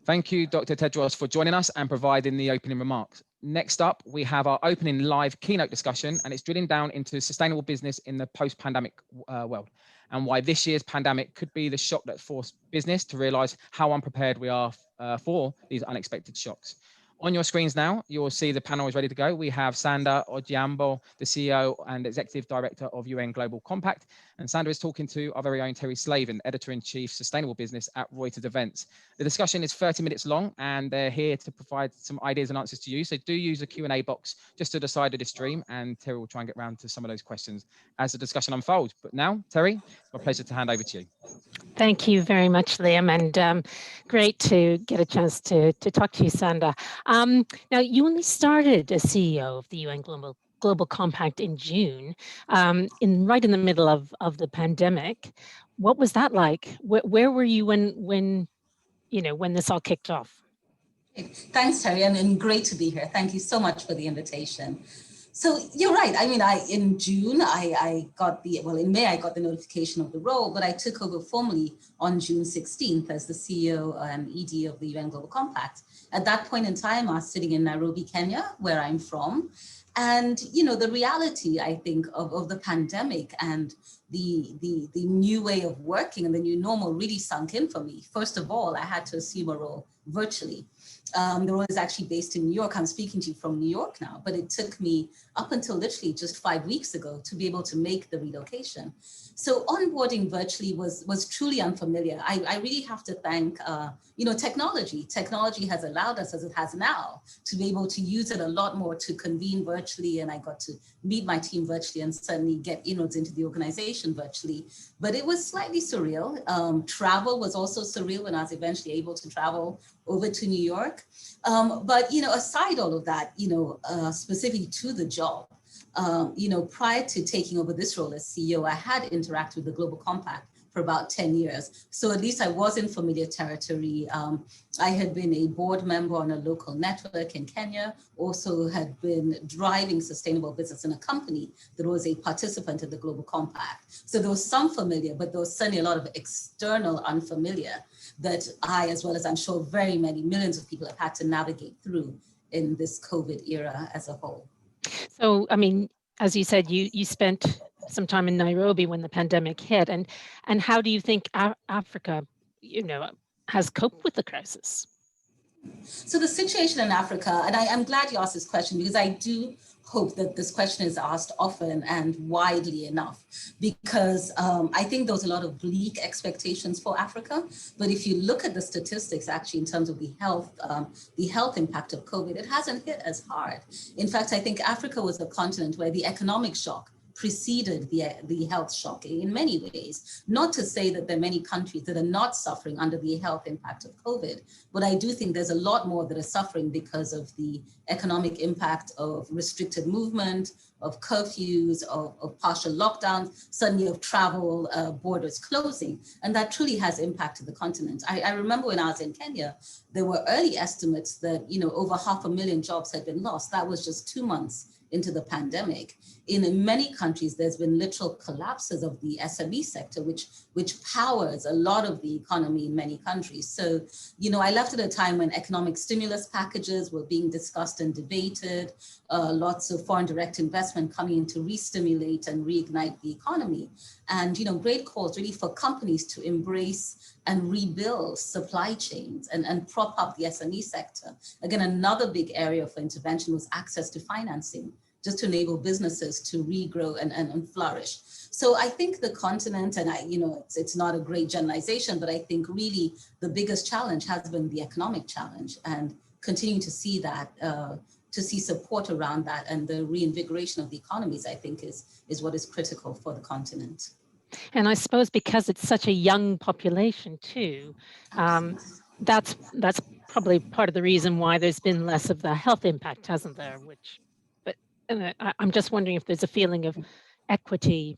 Thank you, Dr. Tedros, for joining us and providing the opening remarks. Next up, we have our opening live keynote discussion, and it's drilling down into sustainable business in the post-pandemic world, and why this year's pandemic could be the shock that forced business to realize how unprepared we are for these unexpected shocks. On your screens now, you'll see the panel is ready to go. We have Sanda Ojiambo, the CEO and Executive Director of UN Global Compact. And Sanda is talking to our very own Terry Slavin, Editor-in-Chief, Sustainable Business at Reuters Events. The discussion is 30 minutes long, and they're here to provide some ideas and answers to you. So do use the Q&A box just to the side of the stream, and Terry will try and get round to some of those questions as the discussion unfolds. But now, Terry, it's my pleasure to hand over to you. Thank you very much, Liam, and great to get a chance to talk to you, Sanda. Now, you only started as CEO of the UN Global Compact in June, right in the middle of the pandemic. What was that like? Where were you when this all kicked off? Thanks, Terry, and great to be here. Thank you so much for the invitation. So you're right. I mean, in June, in May, I got the notification of the role, but I took over formally on June 16th as the CEO and ED of the UN Global Compact. At that point in time, I was sitting in Nairobi, Kenya, where I'm from. And, the reality, I think, of the pandemic and the new way of working and the new normal really sunk in for me. First of all, I had to assume a role virtually. The role is actually based in New York. I'm speaking to you from New York now, but it took me up until literally just 5 weeks ago to be able to make the relocation. So onboarding virtually was truly unfamiliar. I really have to thank, technology. Technology has allowed us, as it has now, to be able to use it a lot more to convene virtually, and I got to meet my team virtually and certainly get inroads into the organization virtually. But it was slightly surreal. Travel was also surreal when I was eventually able to travel over to New York. But aside all of that, specifically to the job, prior to taking over this role as CEO, I had interacted with the Global Compact for about 10 years. So at least I was in familiar territory. I had been a board member on a local network in Kenya, also had been driving sustainable business in a company that was a participant in the Global Compact. So there was some familiar, but there was certainly a lot of external unfamiliar that I, as well as I'm sure very many millions of people, have had to navigate through in this COVID era as a whole. So, I mean, as you said, you spent some time in Nairobi when the pandemic hit, and how do you think Africa, has coped with the crisis? So the situation in Africa, and I'm glad you asked this question, because I do hope that this question is asked often and widely enough, because I think there's a lot of bleak expectations for Africa. But if you look at the statistics, actually, in terms of the health impact of COVID, it hasn't hit as hard. In fact, I think Africa was a continent where the economic shock preceded the health shock in many ways. Not to say that there are many countries that are not suffering under the health impact of COVID, but I do think there's a lot more that are suffering because of the economic impact of restricted movement, of curfews, of partial lockdowns, suddenly of travel, borders closing. And that truly has impacted the continent. I remember when I was in Kenya, there were early estimates that, over 500,000 jobs had been lost. That was just 2 months into the pandemic. In many countries, there's been literal collapses of the SME sector, which powers a lot of the economy in many countries. So, I left at a time when economic stimulus packages were being discussed and debated, lots of foreign direct investment coming in to re-stimulate and reignite the economy. And, great calls really for companies to embrace and rebuild supply chains and prop up the SME sector. Again, another big area for intervention was access to financing, just to enable businesses to regrow and flourish. So I think the continent, and it's not a great generalization, but I think really the biggest challenge has been the economic challenge, and continuing to see that, to see support around that, and the reinvigoration of the economies, I think is what is critical for the continent. And I suppose because it's such a young population too, that's probably part of the reason why there's been less of the health impact, hasn't there? I'm just wondering if there's a feeling of equity,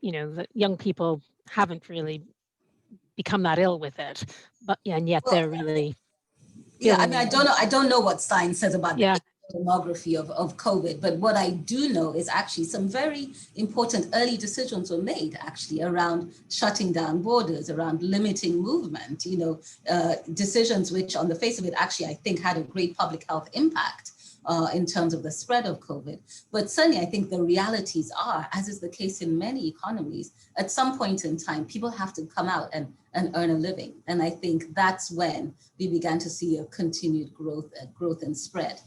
that young people haven't really become that ill with it, but and yet they're really. Yeah, I mean, I don't know what science says about that. demography of COVID, but what I do know is actually some very important early decisions were made actually around shutting down borders, around limiting movement, decisions which on the face of it actually I think had a great public health impact in terms of the spread of COVID. But certainly I think the realities are, as is the case in many economies, at some point in time, people have to come out and earn a living. And I think that's when we began to see a continued growth and spread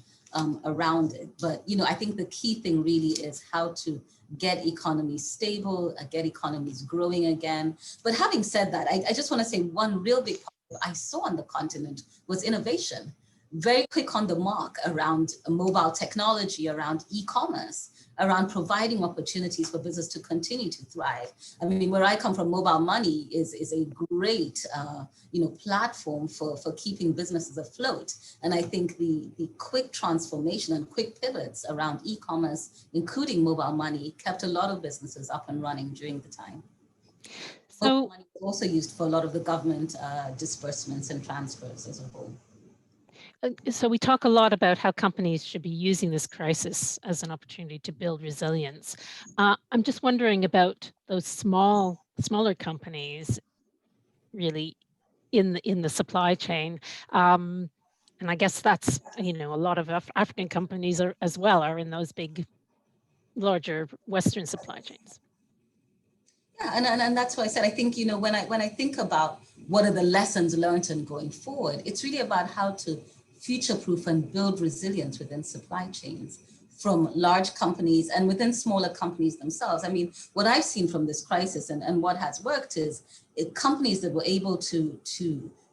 around it. But, I think the key thing really is how to get economies stable, get economies growing again. But having said that, I just want to say one real big part I saw on the continent was innovation. Very quick on the mark around mobile technology, around e-commerce, around providing opportunities for business to continue to thrive. I mean, where I come from, mobile money is a great, platform for keeping businesses afloat. And I think the quick transformation and quick pivots around e-commerce, including mobile money, kept a lot of businesses up and running during the time. So mobile money was also used for a lot of the government disbursements and transfers as a whole. So we talk a lot about how companies should be using this crisis as an opportunity to build resilience. I'm just wondering about those smaller companies, really, in the supply chain, and I guess that's a lot of African companies as well are in those big, larger Western supply chains. Yeah, and that's why I said I think when I think about what are the lessons learned and going forward, it's really about how to future-proof and build resilience within supply chains from large companies and within smaller companies themselves. I mean, what I've seen from this crisis and what has worked is companies that were able to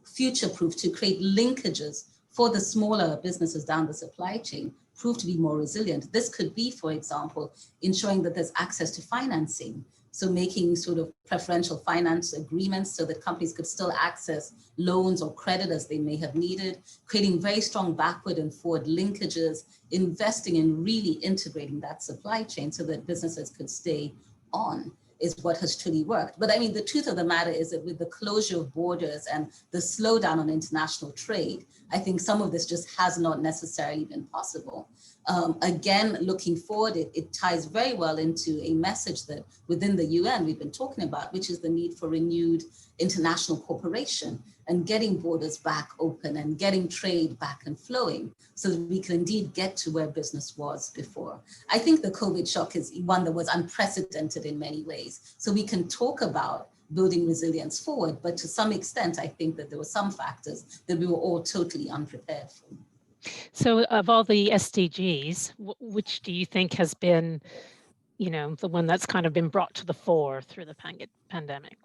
future-proof, to create linkages for the smaller businesses down the supply chain, prove to be more resilient. This could be, for example, ensuring that there's access to financing. So making sort of preferential finance agreements so that companies could still access loans or credit as they may have needed, creating very strong backward and forward linkages, investing in really integrating that supply chain so that businesses could stay on is what has truly worked. But I mean, the truth of the matter is that with the closure of borders and the slowdown on international trade, I think some of this just has not necessarily been possible. Again, looking forward, it ties very well into a message that within the UN we've been talking about, which is the need for renewed international cooperation and getting borders back open and getting trade back and flowing so that we can indeed get to where business was before. I think the COVID shock is one that was unprecedented in many ways. So we can talk about building resilience forward, but to some extent, I think that there were some factors that we were all totally unprepared for. So of all the SDGs, which do you think has been, the one that's kind of been brought to the fore through the pandemic?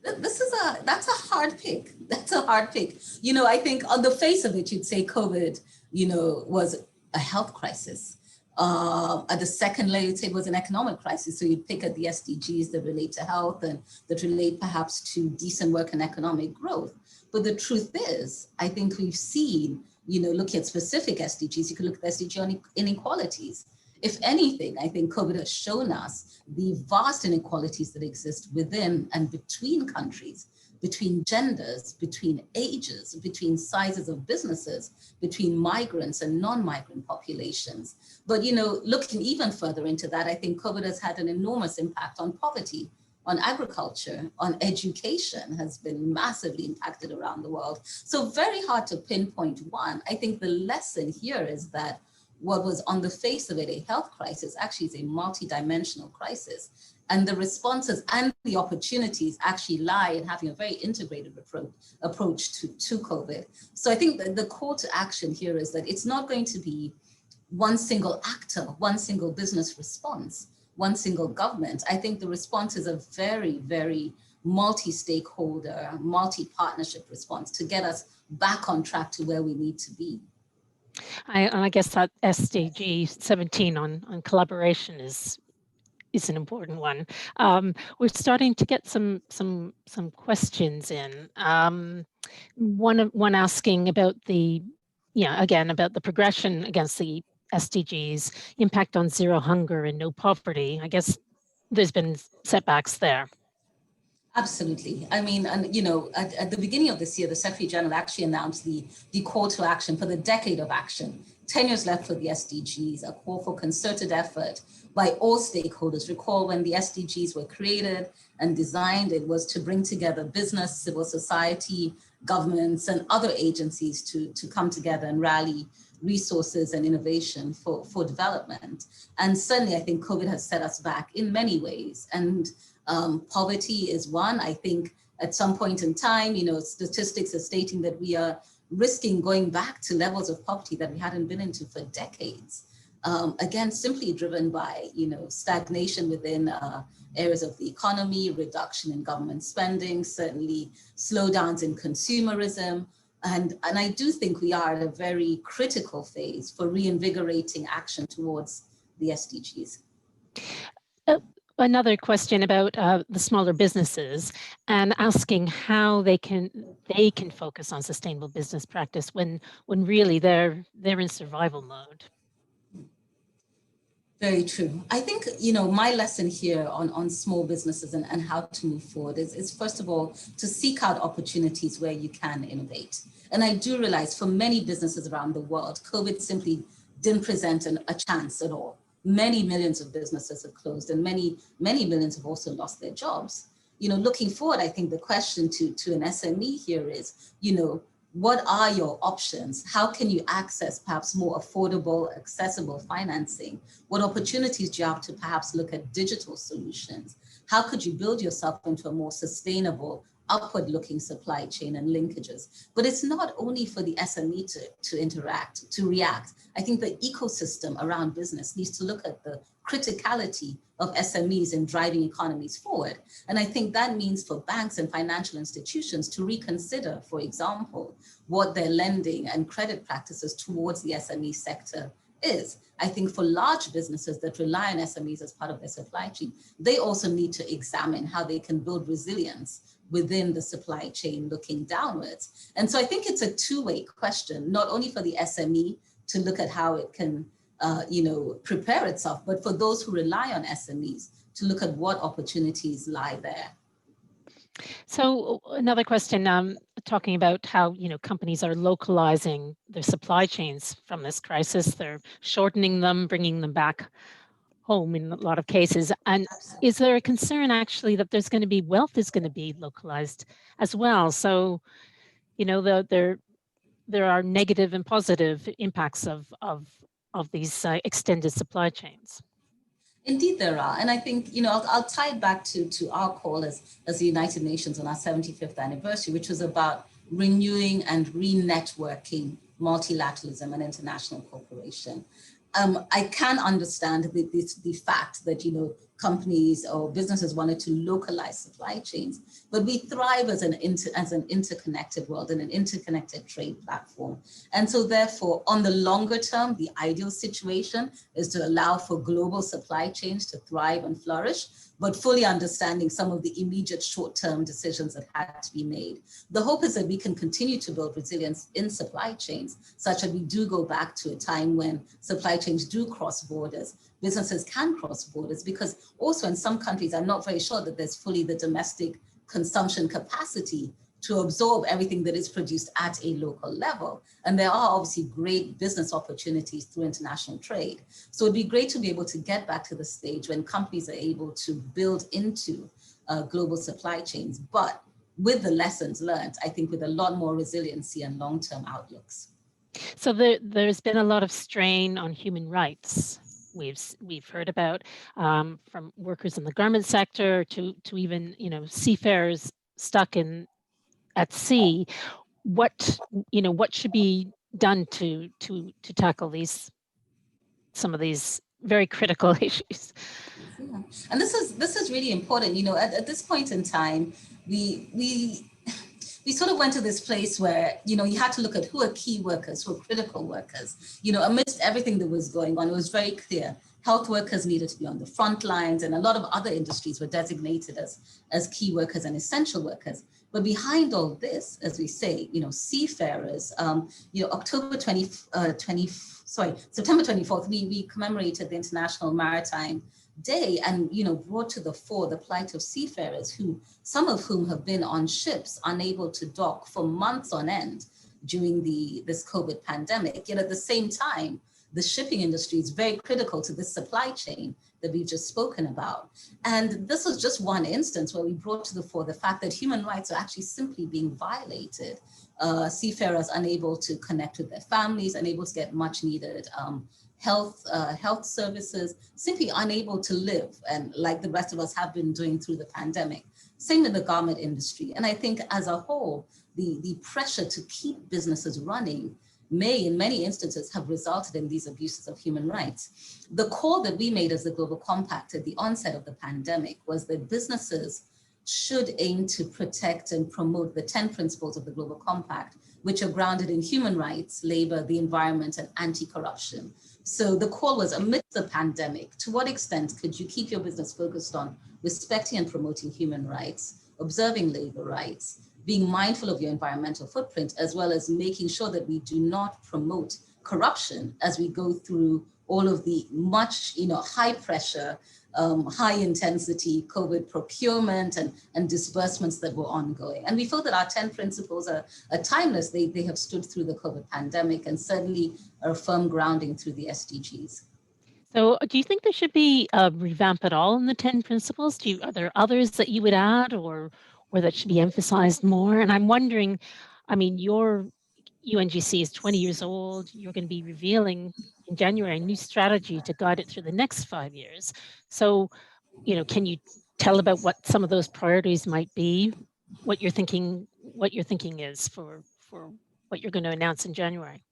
That's a hard pick. That's a hard pick. I think on the face of it, you'd say COVID, was a health crisis. At the second layer, you'd say it was an economic crisis. So you'd pick at the SDGs that relate to health and that relate perhaps to decent work and economic growth. But the truth is, I think we've seen, looking at specific SDGs, you could look at the SDG on inequalities. If anything, I think COVID has shown us the vast inequalities that exist within and between countries, between genders, between ages, between sizes of businesses, between migrants and non-migrant populations. But, looking even further into that, I think COVID has had an enormous impact on poverty, on agriculture, on education, has been massively impacted around the world. So very hard to pinpoint one. I think the lesson here is that what was on the face of it a health crisis actually is a multidimensional crisis. And the responses and the opportunities actually lie in having a very integrated approach to COVID. So I think that the call to action here is that it's not going to be one single actor, one single business response, one single government. I think the response is a very, very multi-stakeholder, multi-partnership response to get us back on track to where we need to be. I guess that SDG 17 on collaboration is an important one. We're starting to get some questions in. One asking about about the progression against the SDGs, impact on zero hunger and no poverty. I guess there's been setbacks there. Absolutely. I mean, and at the beginning of this year, the Secretary General actually announced the call to action for the decade of action. 10 years left for the SDGs, a call for concerted effort by all stakeholders. Recall when the SDGs were created and designed, it was to bring together business, civil society, governments, and other agencies to come together and rally resources and innovation for development. And certainly, I think COVID has set us back in many ways. And poverty is one. I think at some point in time, statistics are stating that we are risking going back to levels of poverty that we hadn't been into for decades. Again, simply driven by, stagnation within areas of the economy, reduction in government spending, certainly slowdowns in consumerism. And I do think we are at a very critical phase for reinvigorating action towards the SDGs. Another question about the smaller businesses and asking how they can focus on sustainable business practice when really they're in survival mode. Very true. I think, my lesson here on small businesses and how to move forward is first of all, to seek out opportunities where you can innovate. And I do realize for many businesses around the world, COVID simply didn't present a chance at all. Many millions of businesses have closed and many millions have also lost their jobs. Looking forward, I think the question to an SME here is, what are your options? How can you access perhaps more affordable, accessible financing? What opportunities do you have to perhaps look at digital solutions? How could you build yourself into a more sustainable, upward-looking supply chain and linkages? But it's not only for the SME to react. I think the ecosystem around business needs to look at the criticality of SMEs in driving economies forward. And I think that means for banks and financial institutions to reconsider, for example, what their lending and credit practices towards the SME sector is. I think for large businesses that rely on SMEs as part of their supply chain, they also need to examine how they can build resilience within the supply chain looking downwards. And so I think it's a two-way question, not only for the SME to look at how it can prepare itself, but for those who rely on SMEs to look at what opportunities lie there. So another question, talking about how companies are localizing their supply chains from this crisis. They're shortening them, bringing them back home in a lot of cases. And is there a concern actually that there's going to be wealth is going to be localized as well? So, there are negative and positive impacts of these extended supply chains. Indeed, there are. And I think, I'll tie it back to our call as the United Nations on our 75th anniversary, which was about renewing and re-networking multilateralism and international cooperation. I can understand the fact that, companies or businesses wanted to localize supply chains, but we thrive as an interconnected world and an interconnected trade platform. And so therefore, on the longer term, the ideal situation is to allow for global supply chains to thrive and flourish, but fully understanding some of the immediate short-term decisions that had to be made. The hope is that we can continue to build resilience in supply chains, such that we do go back to a time when supply chains do cross borders. Businesses can cross borders, because also in some countries, I'm not very sure that there's fully the domestic consumption capacity to absorb everything that is produced at a local level. And there are obviously great business opportunities through international trade. So it'd be great to be able to get back to the stage when companies are able to build into global supply chains, but with the lessons learned, I think with a lot more resiliency and long-term outlooks. So there's been a lot of strain on human rights. We've heard about from workers in the garment sector to even seafarers stuck at sea. What should be done to tackle some of these very critical issues? Yeah. And this is really important. At this point in time, we sort of went to this place where, you had to look at who are key workers, who are critical workers. Amidst everything that was going on, it was very clear health workers needed to be on the front lines, and a lot of other industries were designated as key workers and essential workers. But behind all this, as we say, seafarers, September 24th, we commemorated the International Maritime day and, brought to the fore the plight of seafarers who, some of whom have been on ships unable to dock for months on end during this COVID pandemic. Yet at the same time, the shipping industry is very critical to this supply chain that we've just spoken about. And this was just one instance where we brought to the fore the fact that human rights are actually simply being violated. Seafarers unable to connect with their families, unable to get much needed health services, simply unable to live, and like the rest of us have been doing through the pandemic. Same in the garment industry. And I think as a whole, the pressure to keep businesses running may, in many instances, have resulted in these abuses of human rights. The call that we made as the Global Compact at the onset of the pandemic was that businesses should aim to protect and promote the 10 principles of the Global Compact, which are grounded in human rights, labor, the environment, and anti-corruption. So the call was, amidst the pandemic, to what extent could you keep your business focused on respecting and promoting human rights, observing labor rights, being mindful of your environmental footprint, as well as making sure that we do not promote corruption as we go through all of the much, high pressure, high intensity COVID procurement and disbursements that were ongoing. And we feel that our 10 principles are timeless. They have stood through the COVID pandemic and certainly are a firm grounding through the SDGs. So do you think there should be a revamp at all in the 10 principles? Are there others that you would add or that should be emphasized more? And I'm wondering, your UNGC is 20 years old. You're going to be revealing in January a new strategy to guide it through the next 5 years. So, can you tell about what some of those priorities might be, what your thinking is for what you're going to announce in January?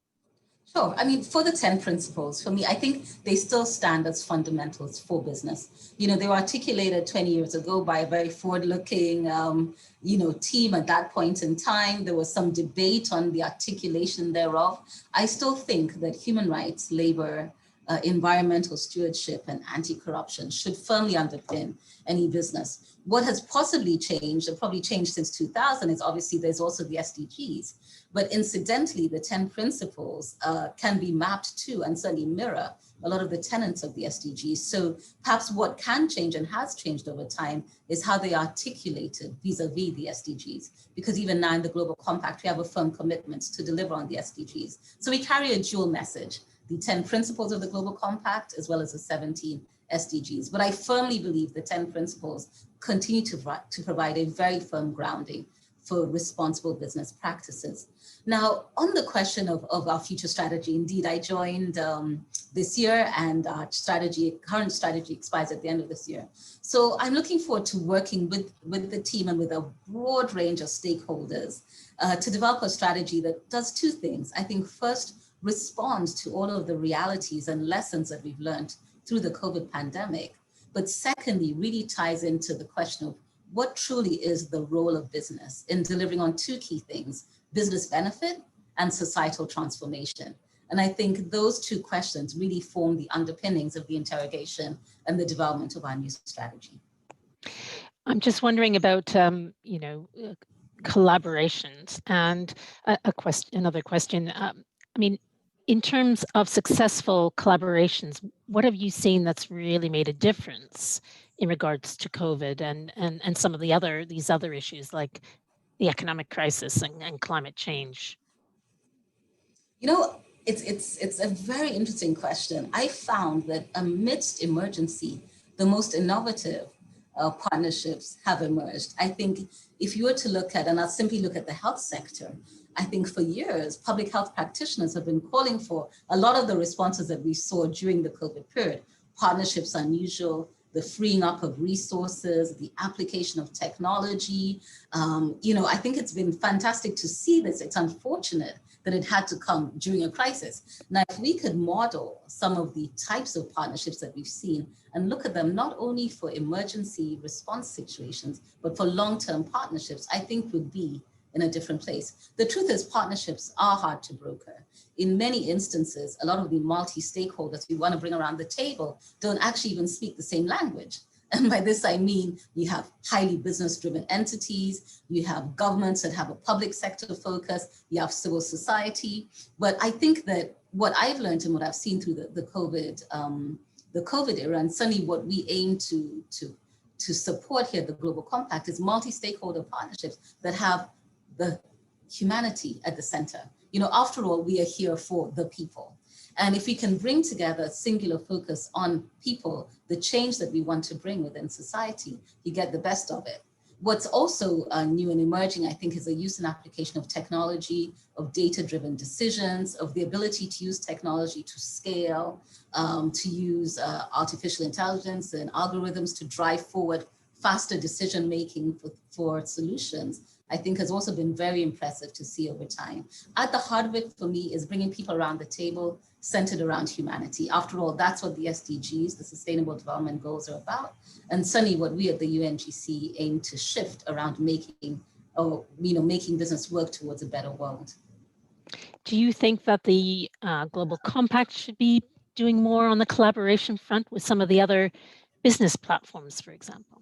Sure. For the 10 principles, for me, I think they still stand as fundamentals for business. They were articulated 20 years ago by a very forward-looking, team at that point in time. There was some debate on the articulation thereof. I still think that human rights, labor, environmental stewardship, and anti-corruption should firmly underpin any business. What has possibly changed, and probably changed since 2000, is obviously there's also the SDGs. But incidentally, the 10 principles can be mapped to and certainly mirror a lot of the tenets of the SDGs. So perhaps what can change and has changed over time is how they are articulated vis-a-vis the SDGs. Because even now in the Global Compact, we have a firm commitment to deliver on the SDGs. So we carry a dual message, the 10 principles of the Global Compact, as well as the 17 SDGs. But I firmly believe the 10 principles continue to provide a very firm grounding for responsible business practices. Now, on the question of our future strategy, indeed, I joined this year, and our current strategy expires at the end of this year. So I'm looking forward to working with the team and with a broad range of stakeholders to develop a strategy that does two things. I think first, responds to all of the realities and lessons that we've learned through the COVID pandemic. But secondly, really ties into the question of what truly is the role of business in delivering on two key things: business benefit and societal transformation. And I think those two questions really form the underpinnings of the interrogation and the development of our new strategy. I'm just wondering about, collaborations, and another question. In terms of successful collaborations, what have you seen that's really made a difference in regards to COVID and some of these other issues like the economic crisis and climate change? It's a very interesting question. I found that amidst emergency, the most innovative partnerships have emerged. I think if you were to look at, and I'll simply look at the health sector, I think for years, public health practitioners have been calling for a lot of the responses that we saw during the COVID period: partnerships unusual, the freeing up of resources, the application of technology. I think it's been fantastic to see this. It's unfortunate that it had to come during a crisis. Now, if we could model some of the types of partnerships that we've seen and look at them not only for emergency response situations, but for long-term partnerships, I think would be in a different place. The truth is, partnerships are hard to broker. In many instances, a lot of the multi-stakeholders we want to bring around the table don't actually even speak the same language. And by this, I mean, you have highly business-driven entities, you have governments that have a public sector focus, you have civil society. But I think that what I've learned and what I've seen through the the COVID era. And certainly what we aim to support here, the Global Compact, is multi-stakeholder partnerships that have the humanity at the center. You know, after all, we are here for the people. And if we can bring together a singular focus on people, the change that we want to bring within society, you get the best of it. What's also new and emerging, I think, is the use and application of technology, of data-driven decisions, of the ability to use technology to scale, to use artificial intelligence and algorithms to drive forward faster decision-making for solutions, I think has also been very impressive to see over time. At the heart of it for me is bringing people around the table centered around humanity. After all, that's what the SDGs, the Sustainable Development Goals, are about. And certainly what we at the UNGC aim to shift around making business work towards a better world. Do you think that the Global Compact should be doing more on the collaboration front with some of the other business platforms, for example?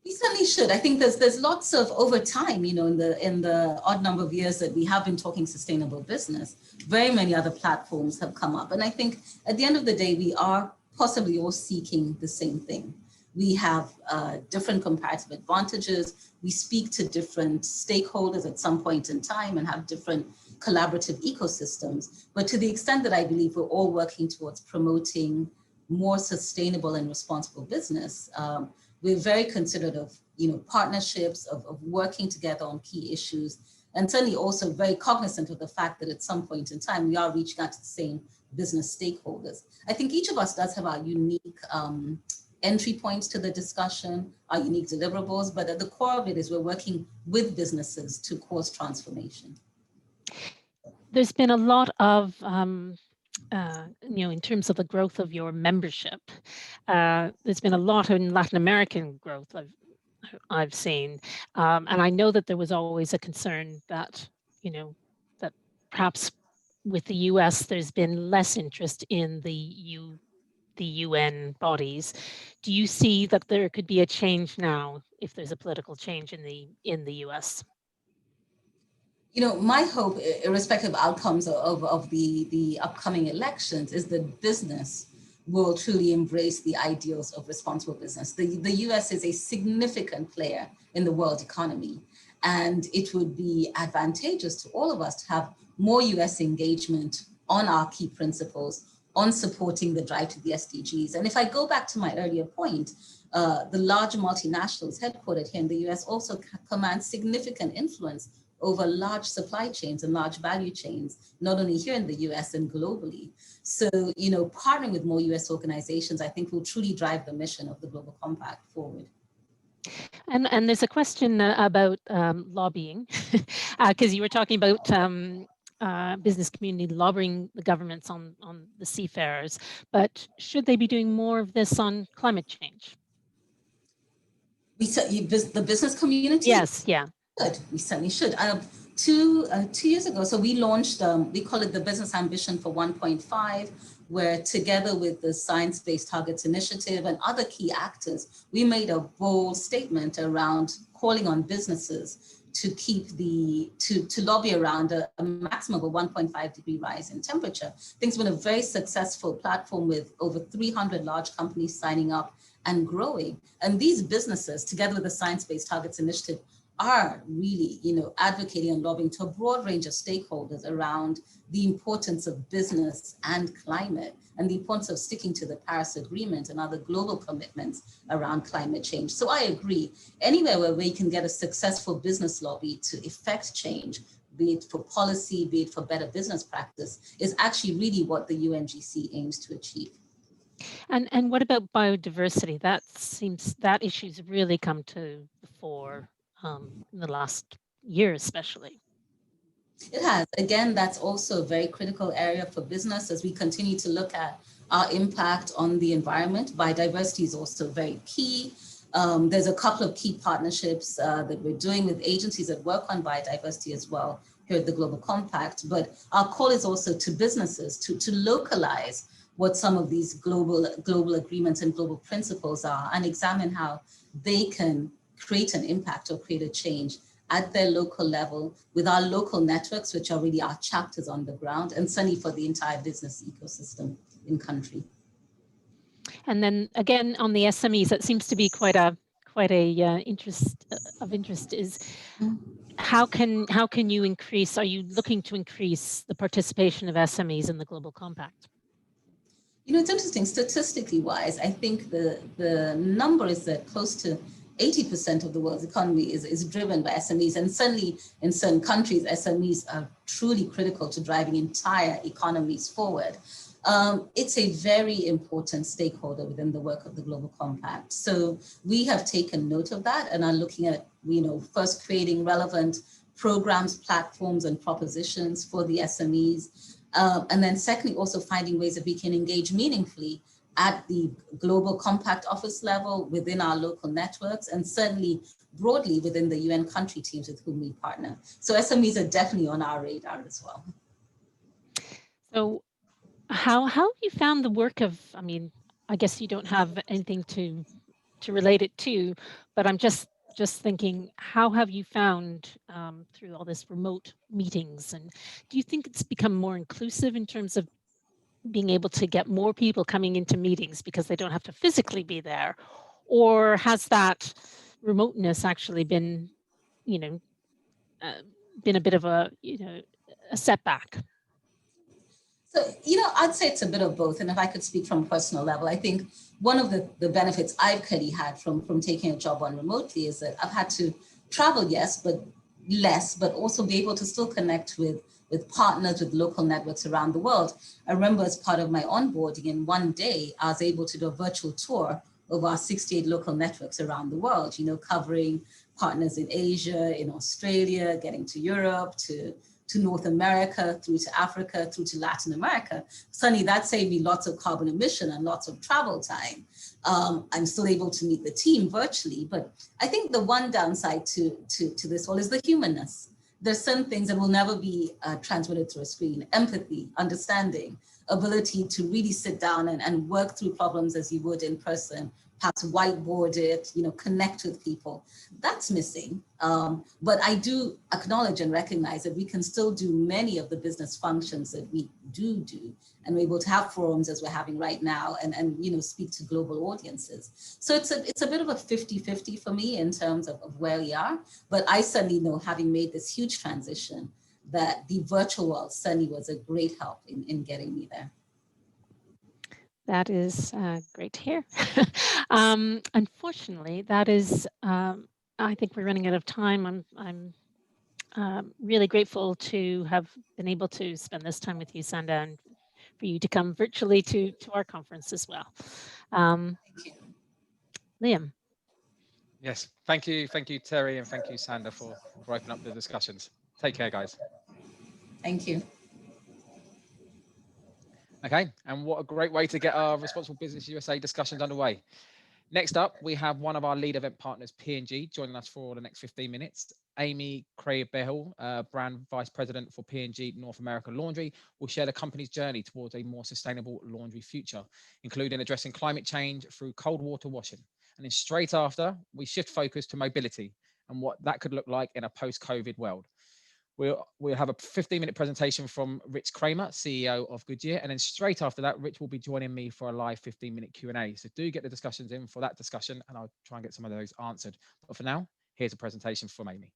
We certainly should. I think there's lots of, over time, you know, in the odd number of years that we have been talking sustainable business, very many other platforms have come up. And I think at the end of the day, we are possibly all seeking the same thing. We have different comparative advantages. We speak to different stakeholders at some point in time and have different collaborative ecosystems. But to the extent that I believe we're all working towards promoting more sustainable and responsible business, we're very considerate of, you know, partnerships, of working together on key issues, and certainly also very cognizant of the fact that at some point in time, we are reaching out to the same business stakeholders. I think each of us does have our unique entry points to the discussion, our unique deliverables, but at the core of it is we're working with businesses to cause transformation. There's been a lot of in terms of the growth of your membership, there's been a lot in Latin American growth I've seen, and I know that there was always a concern that, you know, that perhaps with the US there's been less interest in the UN bodies. Do you see that there could be a change now if there's a political change in the US? You know, my hope, irrespective of outcomes of the upcoming elections, is that business will truly embrace the ideals of responsible business. The US is a significant player in the world economy, and it would be advantageous to all of us to have more US engagement on our key principles, on supporting the drive to the SDGs. And if I go back to my earlier point, the large multinationals headquartered here in the US also command significant influence over large supply chains and large value chains, not only here in the US and globally. So, you know, partnering with more US organizations, I think will truly drive the mission of the Global Compact forward. And there's a question about lobbying, because you were talking about business community lobbying the governments on the seafarers, but should they be doing more of this on climate change? The business community? Yes, yeah. Good, we certainly should. 2 years ago, so we launched, we call it the Business Ambition for 1.5, where together with the Science Based Targets Initiative and other key actors, we made a bold statement around calling on businesses to keep to lobby around a maximum of a 1.5 degree rise in temperature. Things been a very successful platform with over 300 large companies signing up and growing. And these businesses, together with the Science Based Targets Initiative, are really, you know, advocating and lobbying to a broad range of stakeholders around the importance of business and climate, and the importance of sticking to the Paris Agreement and other global commitments around climate change. So I agree, anywhere where we can get a successful business lobby to effect change, be it for policy, be it for better business practice, is actually really what the UNGC aims to achieve. And what about biodiversity? That issue's really come to the fore in the last year, especially. It has. Again, that's also a very critical area for business as we continue to look at our impact on the environment. Biodiversity is also very key. There's a couple of key partnerships that we're doing with agencies that work on biodiversity as well here at the Global Compact. But our call is also to businesses to localize what some of these global agreements and global principles are, and examine how they can create an impact or create a change at their local level with our local networks, which are really our chapters on the ground, and certainly for the entire business ecosystem in country. And then again, on the SMEs, that seems to be quite a interest is how can you increase, are you looking to increase the participation of SMEs in the Global Compact? You know, it's interesting, statistically wise, I think the number is that close to 80% of the world's economy is driven by SMEs. And certainly in certain countries, SMEs are truly critical to driving entire economies forward. It's a very important stakeholder within the work of the Global Compact. So we have taken note of that and are looking at, you know, first creating relevant programs, platforms, and propositions for the SMEs. And then secondly, also finding ways that we can engage meaningfully at the Global Compact office level, within our local networks, and certainly broadly within the UN country teams with whom we partner. So SMEs are definitely on our radar as well. So how have you found the work of, I mean, I guess you don't have anything to relate it to, but I'm just thinking, how have you found through all this remote meetings, and do you think it's become more inclusive in terms of being able to get more people coming into meetings because they don't have to physically be there, or has that remoteness actually been, you know, been a bit of a, you know, a setback? So, you know, I'd say it's a bit of both. And if I could speak from a personal level, I think one of the benefits I've clearly had from taking a job on remotely is that I've had to travel, yes, but less, but also be able to still connect with partners, with local networks around the world. I remember as part of my onboarding, in one day, I was able to do a virtual tour of our 68 local networks around the world, you know, covering partners in Asia, in Australia, getting to Europe, to North America, through to Africa, through to Latin America. Suddenly that saved me lots of carbon emission and lots of travel time. I'm still able to meet the team virtually, but I think the one downside to this all is the humanness. There's certain things that will never be transmitted through a screen: empathy, understanding, ability to really sit down and work through problems as you would in person, perhaps whiteboard it, you know, connect with people. That's missing. But I do acknowledge and recognize that we can still do many of the business functions that we do, and we're able to have forums as we're having right now, and you know, speak to global audiences. So it's a bit of a 50-50 for me in terms of where we are. But I certainly know, having made this huge transition, that the virtual world certainly was a great help in getting me there. That is great to hear. Unfortunately, that is, I think we're running out of time. I'm really grateful to have been able to spend this time with you, Sanda, and for you to come virtually to our conference as well. Thank you. Liam. Yes, thank you, Terry, and thank you, Sanda, for opening up the discussions. Take care, guys. Thank you. Okay, and what a great way to get our Responsible Business USA discussions underway. Next up, we have one of our lead event partners, P&G, joining us for the next 15 minutes. Amy Craig-Behel, Brand Vice President for P&G North America Laundry, will share the company's journey towards a more sustainable laundry future, including addressing climate change through cold water washing. And then straight after, we shift focus to mobility and what that could look like in a post-COVID world. We'll have a 15-minute presentation from Rich Kramer, CEO of Goodyear, and then straight after that, Rich will be joining me for a live 15-minute Q&A. So do get the discussions in for that discussion, and I'll try and get some of those answered. But for now, here's a presentation from Amy.